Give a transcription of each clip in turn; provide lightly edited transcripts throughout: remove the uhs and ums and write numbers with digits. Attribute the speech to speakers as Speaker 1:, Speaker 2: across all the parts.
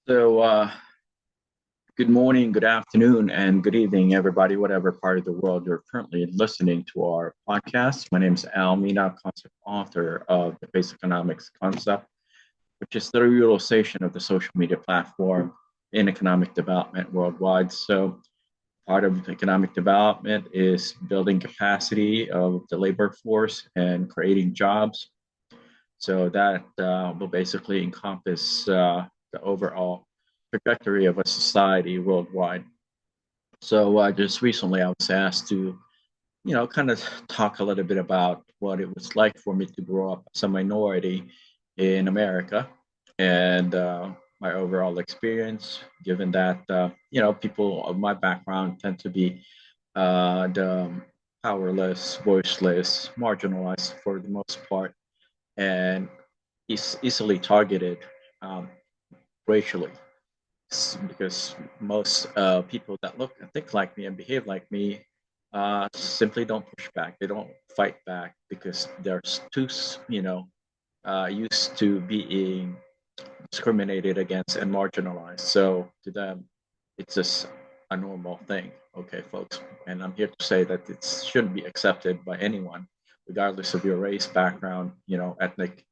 Speaker 1: Good morning, good afternoon, and good evening, everybody, whatever part of the world you're currently listening to our podcast. My name is Al Mina, concept author of the Basic Economics Concept, which is the utilization of the social media platform in economic development worldwide. So, part of economic development is building capacity of the labor force and creating jobs. So that will basically encompass the overall trajectory of a society worldwide. So just recently, I was asked to, kind of talk a little bit about what it was like for me to grow up as a minority in America and my overall experience, given that, people of my background tend to be the powerless, voiceless, marginalized for the most part, and easily targeted um, racially because most people that look and think like me and behave like me simply don't push back. They don't fight back because they're too, used to being discriminated against and marginalized. So to them, it's just a normal thing. Okay, folks. And I'm here to say that it shouldn't be accepted by anyone, regardless of your race, background, ethnic,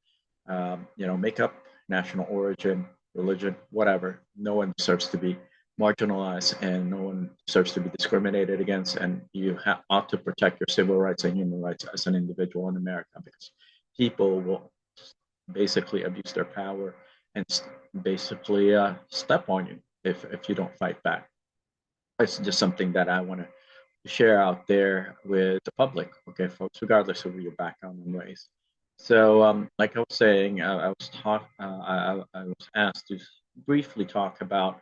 Speaker 1: makeup, national origin, religion, whatever. No one deserves to be marginalized and no one deserves to be discriminated against. And you ought to protect your civil rights and human rights as an individual in America because people will basically abuse their power and basically step on you if you don't fight back. It's just something that I want to share out there with the public, okay, folks, regardless of your background and race. So, like I was saying, I was asked to briefly talk about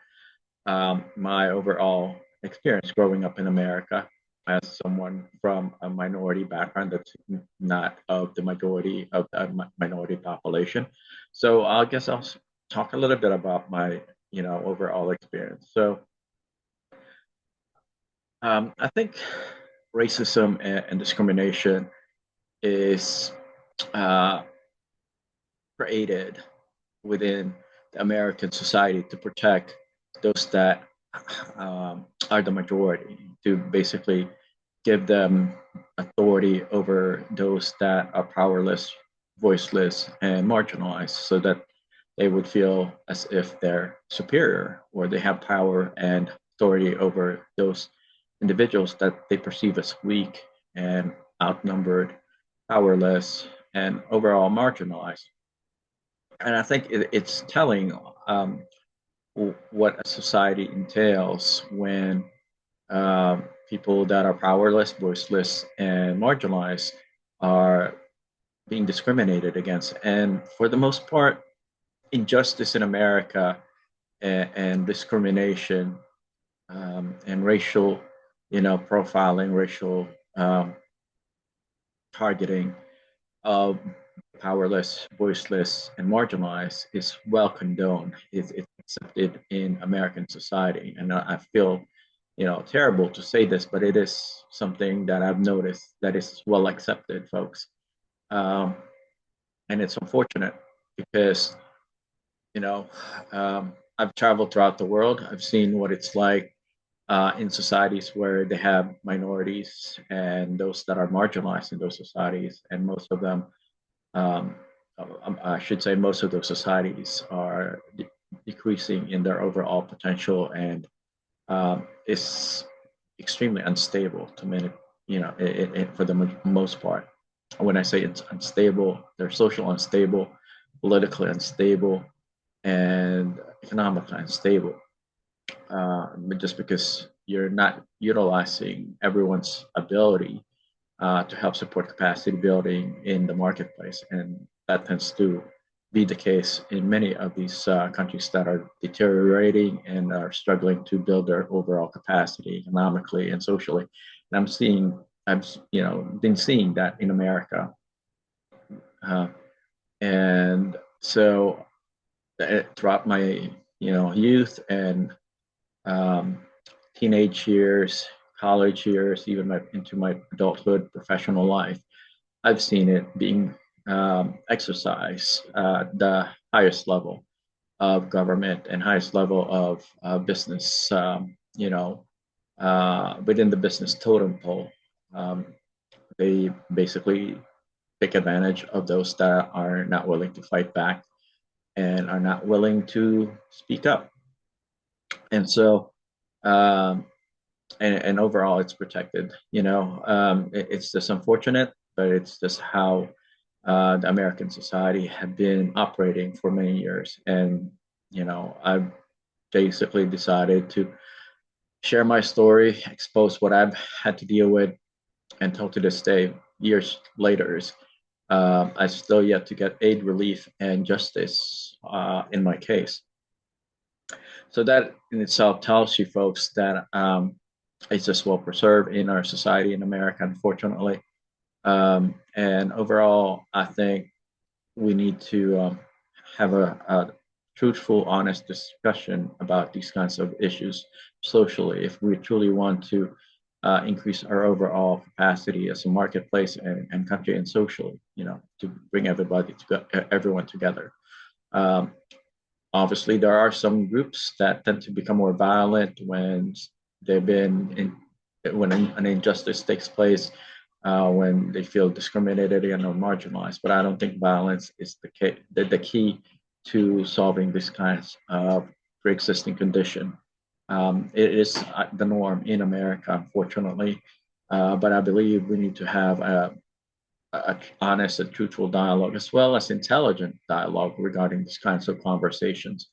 Speaker 1: my overall experience growing up in America as someone from a minority background that's not of the majority of the minority population. So I guess I'll talk a little bit about my, overall experience. So I think racism and discrimination is uh, created within the American society to protect those that are the majority, to basically give them authority over those that are powerless, voiceless, and marginalized, so that they would feel as if they're superior or they have power and authority over those individuals that they perceive as weak and outnumbered, powerless, and overall marginalized. And I think it's telling what a society entails when people that are powerless, voiceless, and marginalized are being discriminated against. And for the most part, injustice in America and discrimination and racial, profiling, racial targeting of powerless, voiceless, and marginalized is well condoned. It's accepted in American society, and I feel, terrible to say this, but it is something that I've noticed that is well accepted, folks. Um, and it's unfortunate because, you know, I've traveled throughout the world. I've seen what it's like in societies where they have minorities and those that are marginalized in those societies, and most of them um, I should say most of those societies are decreasing in their overall potential and is extremely unstable to many, for the most part. When I say it's unstable, they're social unstable, politically unstable, and economically unstable. But just because you're not utilizing everyone's ability to help support capacity building in the marketplace. And that tends to be the case in many of these countries that are deteriorating and are struggling to build their overall capacity economically and socially. And I've been seeing that in America. Uh, and so throughout my, youth and um, teenage years, college years, even into my adulthood, professional life, I've seen it being exercised at the highest level. of government and highest level of business, within the business totem pole. Um, they basically take advantage of those that are not willing to fight back and are not willing to speak up. And so, um, and overall, it's protected. It's just unfortunate, but it's just how the American society had been operating for many years. And I've basically decided to share my story, expose what I've had to deal with, until to this day, years later, I still yet to get aid, relief, and justice in my case. So that in itself tells you folks that it's just well preserved in our society in America, unfortunately. And overall, I think we need to have a truthful, honest discussion about these kinds of issues socially if we truly want to increase our overall capacity as a marketplace and country and socially, to bring everyone together. Um, Obviously, there are some groups that tend to become more violent when they've been when an injustice takes place, when they feel discriminated and or marginalized. But I don't think violence is the key to solving this kind of pre-existing condition. It is the norm in America, unfortunately. But I believe we need to have a honest and truthful dialogue, as well as intelligent dialogue regarding these kinds of conversations.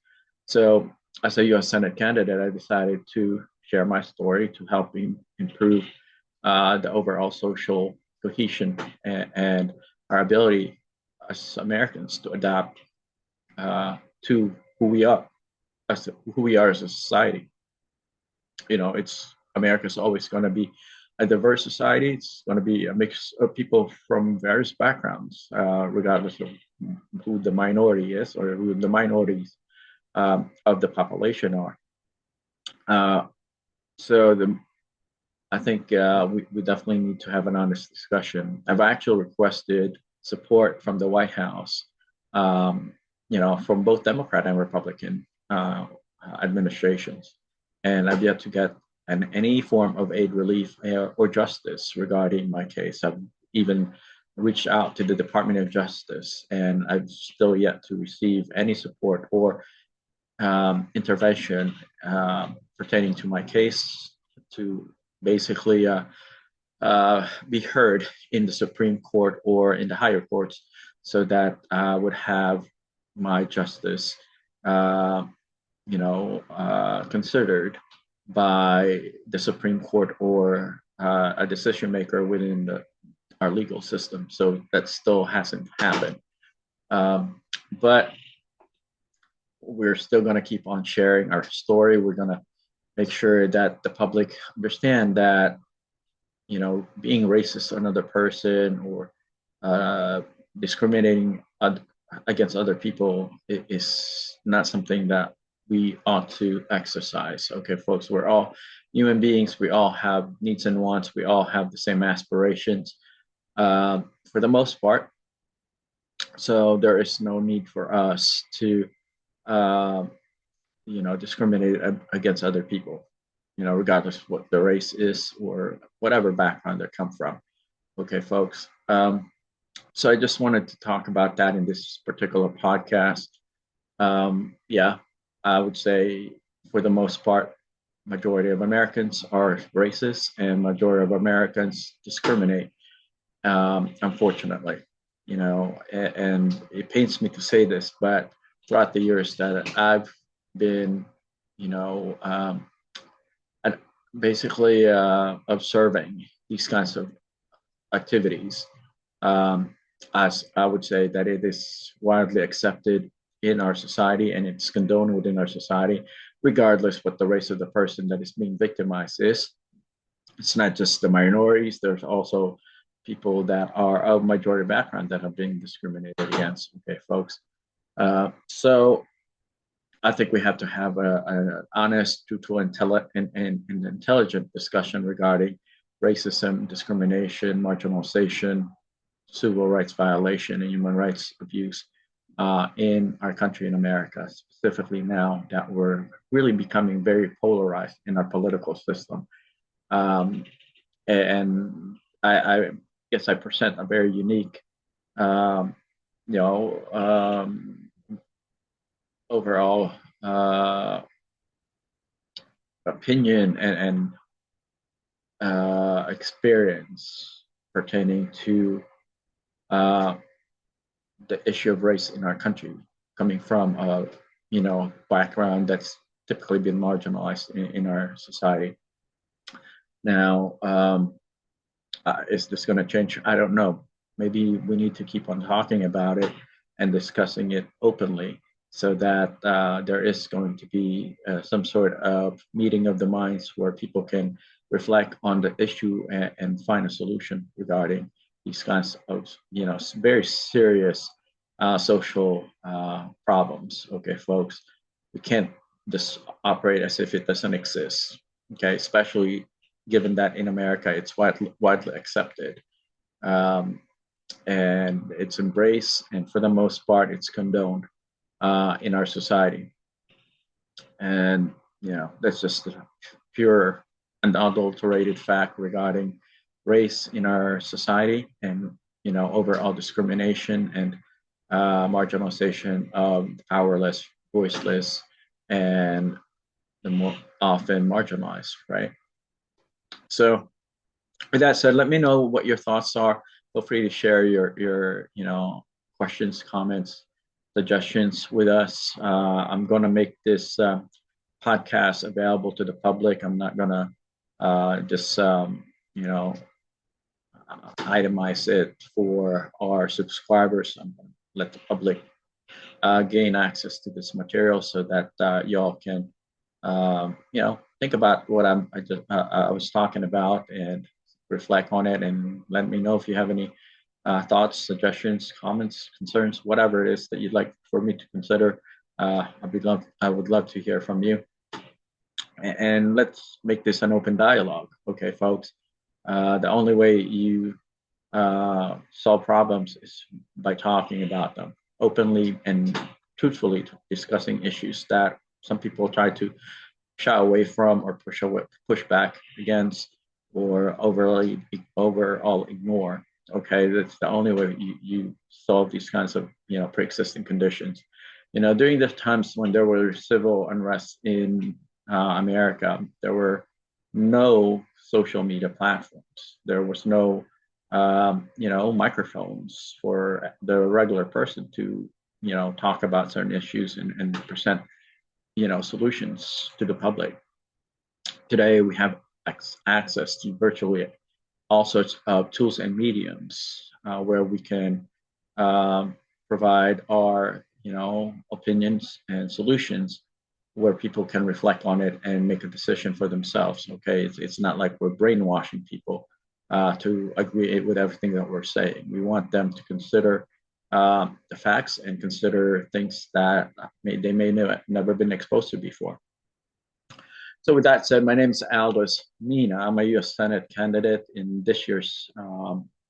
Speaker 1: So, as a U.S. Senate candidate, I decided to share my story to help improve the overall social cohesion and our ability as Americans to adapt to who we are as a society. It's America's always going to be a diverse society. It's going to be a mix of people from various backgrounds, regardless of who the minority is or who the minorities of the population are. Uh, so I think we definitely need to have an honest discussion. I've actually requested support from the White House, from both Democrat and Republican administrations, and I've yet to get any form of aid, relief, or justice regarding my case. I've even reached out to the Department of Justice, and I've still yet to receive any support or intervention pertaining to my case to basically be heard in the Supreme Court or in the higher courts, so that I would have my justice, considered by the Supreme Court or a decision maker within our legal system. So that still hasn't happened. But we're still going to keep on sharing our story. We're going to make sure that the public understand that being racist to another person or discriminating against other people is not something that we ought to exercise. Okay, folks, we're all human beings. We all have needs and wants. We all have the same aspirations, for the most part. So there is no need for us to uh, discriminate against other people, regardless of what the race is or whatever background they come from. Okay, folks. So I just wanted to talk about that in this particular podcast. Yeah, I would say for the most part, majority of Americans are racist and majority of Americans discriminate, unfortunately. And it pains me to say this, but throughout the years that I've been, you know, um, basically observing these kinds of activities, as I would say that it is widely accepted in our society and it's condoned within our society, regardless what the race of the person that is being victimized is. It's not just the minorities, there's also people that are of majority background that are being discriminated against. Okay, folks. So I think we have to have an honest, truthful, and intelligent discussion regarding racism, discrimination, marginalization, civil rights violation, and human rights abuse. in our country in America, specifically now that we're really becoming very polarized in our political system. Um, and I guess I present a very unique, um, you know, overall opinion and experience pertaining to uh, the issue of race in our country, coming from a background that's typically been marginalized in our society. Now, is this going to change? I don't know. Maybe we need to keep on talking about it and discussing it openly so that there is going to be some sort of meeting of the minds where people can reflect on the issue and find a solution regarding these kinds of, very serious social problems. Okay, folks, we can't just operate as if it doesn't exist. Okay, especially given that in America it's widely accepted, um, and it's embraced, and for the most part, it's condoned in our society. And that's just a pure, unadulterated fact regarding race in our society, and overall discrimination and marginalization of the powerless, voiceless, and the more often marginalized, right? So with that said, let me know what your thoughts are. Feel free to share your questions, comments, suggestions with us. I'm going to make this podcast available to the public. I'm not going to just you know itemize it for our subscribers. I'm going to let the public gain access to this material so that y'all can think about what I was talking about and reflect on it, and let me know if you have any thoughts, suggestions, comments, concerns, whatever it is that you'd like for me to consider. I would love to hear from you, and let's make this an open dialogue. Okay, folks. The only way you solve problems is by talking about them openly and truthfully, discussing issues that some people try to shy away from or push back against, or overall ignore. Okay, that's the only way you solve these kinds of pre-existing conditions. During the times when there were civil unrest in America, there were no social media platforms. There was no microphones for the regular person to talk about certain issues and present solutions to the public. Today, we have access to virtually all sorts of tools and mediums where we can provide our opinions and solutions, where people can reflect on it and make a decision for themselves. Okay, it's not like we're brainwashing people to agree with everything that we're saying. We want them to consider the facts and consider things that they may never been exposed to before. So with that said, my name is Aldous Mina. I'm a U.S. Senate candidate in this year's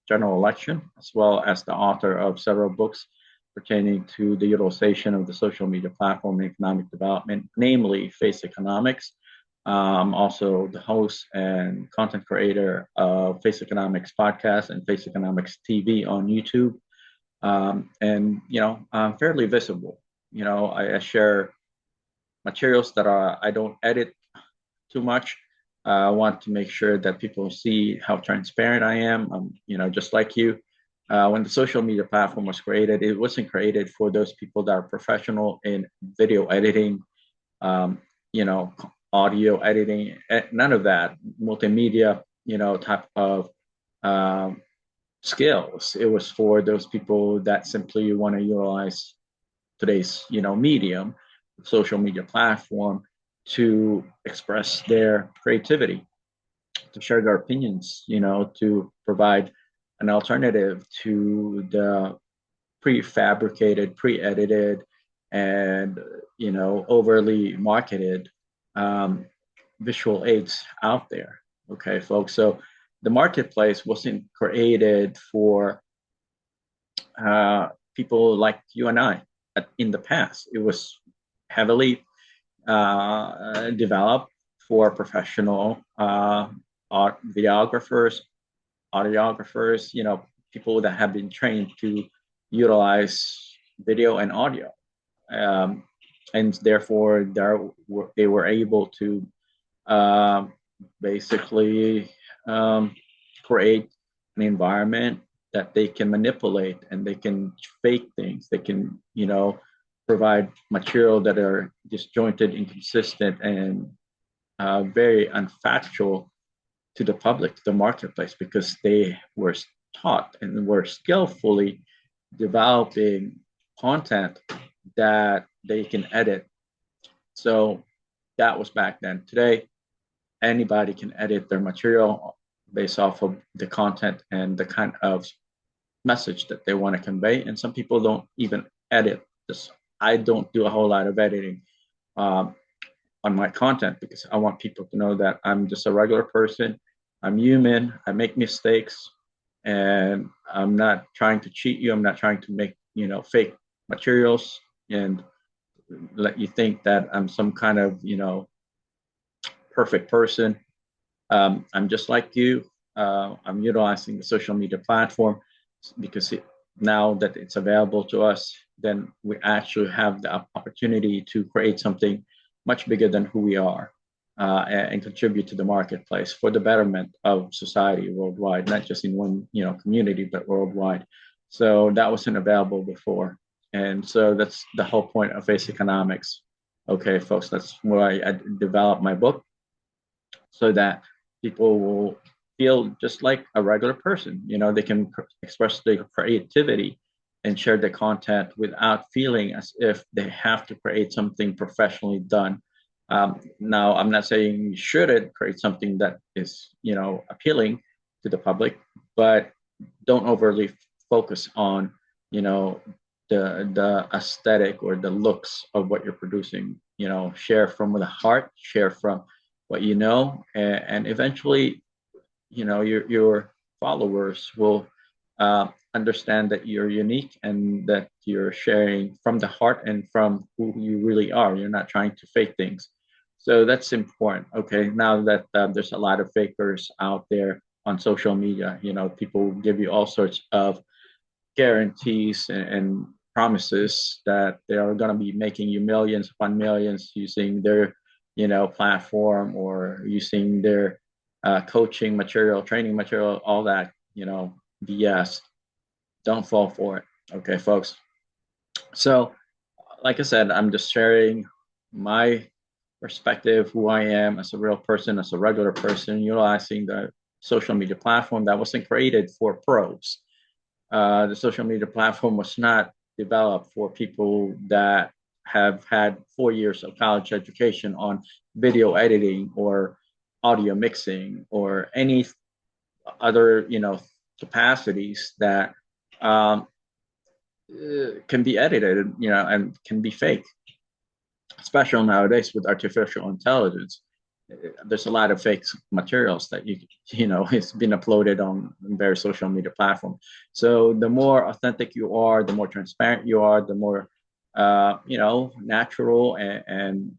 Speaker 1: general election, as well as the author of several books pertaining to the utilization of the social media platform in economic development, namely Face Economics. I'm also the host and content creator of Face Economics podcast and Face Economics TV on YouTube. And I'm fairly visible. I share materials that I don't edit too much. I want to make sure that people see how transparent I am. Just like you. When the social media platform was created, it wasn't created for those people that are professional in video editing, um, audio editing, none of that multimedia, type of um, skills. It was for those people that simply want to utilize today's, medium, social media platform, to express their creativity, to share their opinions, to provide an alternative to the prefabricated, pre-edited, and overly marketed um, visual aids out there. Okay, folks. So the marketplace wasn't created for people like you and I. in the past. It was heavily developed for professional videographers, audiographers, people that have been trained to utilize video and audio. Um, and therefore, they were able to uh, basically um, create an environment that they can manipulate and they can fake things. They can, provide material that are disjointed, inconsistent, and very unfactual to the public, to the marketplace, because they were taught and were skillfully developing content that they can edit. So that was back then. Today, anybody can edit their material based off of the content and the kind of message that they want to convey. And some people don't even edit this. I don't do a whole lot of editing um, on my content because I want people to know that I'm just a regular person. I'm human. I make mistakes, and I'm not trying to cheat you. I'm not trying to make fake materials and let you think that I'm some kind of perfect person. I'm just like you. I'm utilizing the social media platform because now that it's available to us, then we actually have the opportunity to create something much bigger than who we are and contribute to the marketplace for the betterment of society worldwide, not just in one community, but worldwide. So that wasn't available before. And so that's the whole point of face economics. Okay, folks, that's why I developed my book so that people will feel just like a regular person. They can express their creativity and share the content without feeling as if they have to create something professionally done. Now, I'm not saying you shouldn't create something that is, appealing to the public, but don't overly focus on, the aesthetic or the looks of what you're producing. Share from the heart, share from what and eventually, your followers will understand that you're unique and that you're sharing from the heart and from who you really are. You're not trying to fake things. So that's important. Okay, now that there's a lot of fakers out there on social media, people give you all sorts of guarantees and promises that they are going to be making you millions upon millions using their platform or using their coaching material, training material, all that BS. Don't fall for it. Okay, folks. So like I said, I'm just sharing my perspective, who I am as a real person, as a regular person, utilizing the social media platform that wasn't created for pros. The social media platform was not developed for people that have had 4 years of college education on video editing or audio mixing or any other capacities that um, can be edited and can be fake, especially nowadays with artificial intelligence. There's a lot of fake materials that it's been uploaded on various social media platforms. So the more authentic you are, the more transparent you are, the more natural and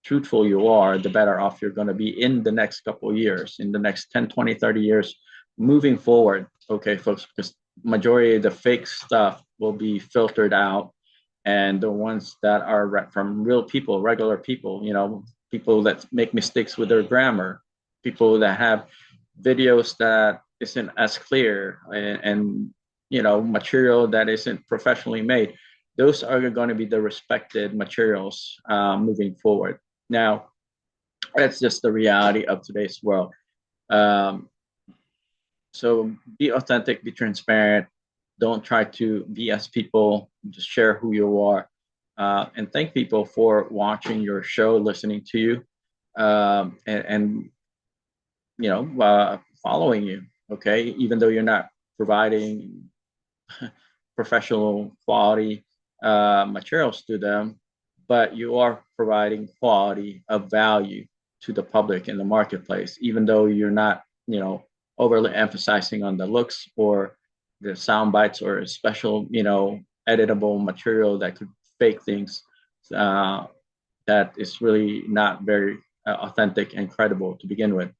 Speaker 1: truthful you are, the better off you're going to be in the next couple of years, in the next 10, 20, 30 years moving forward. Okay, folks, because majority of the fake stuff will be filtered out, and the ones that are from real people, regular people, people that make mistakes with their grammar, people that have videos that isn't as clear and material that isn't professionally made. Those are going to be the respected materials moving forward. Now, that's just the reality of today's world. Um, so be authentic, be transparent. Don't try to BS people. Just share who you are. And thank people for watching your show, listening to you, and following you. Okay, even though you're not providing professional quality materials to them, but you are providing quality of value to the public in the marketplace, even though you're not, overly emphasizing on the looks or the sound bites or special, editable material that could fake things uh, that is really not very authentic and credible to begin with.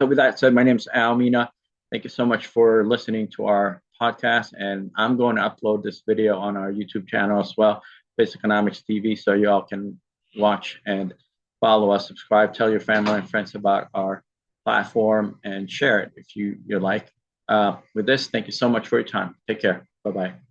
Speaker 1: So, with that said, my name is Almina. Thank you so much for listening to our podcast. And I'm going to upload this video on our YouTube channel as well, Basic Economics TV, so you all can watch and follow us, subscribe, tell your family and friends about our platform, and share it if you like. With this, thank you so much for your time. Take care. Bye bye.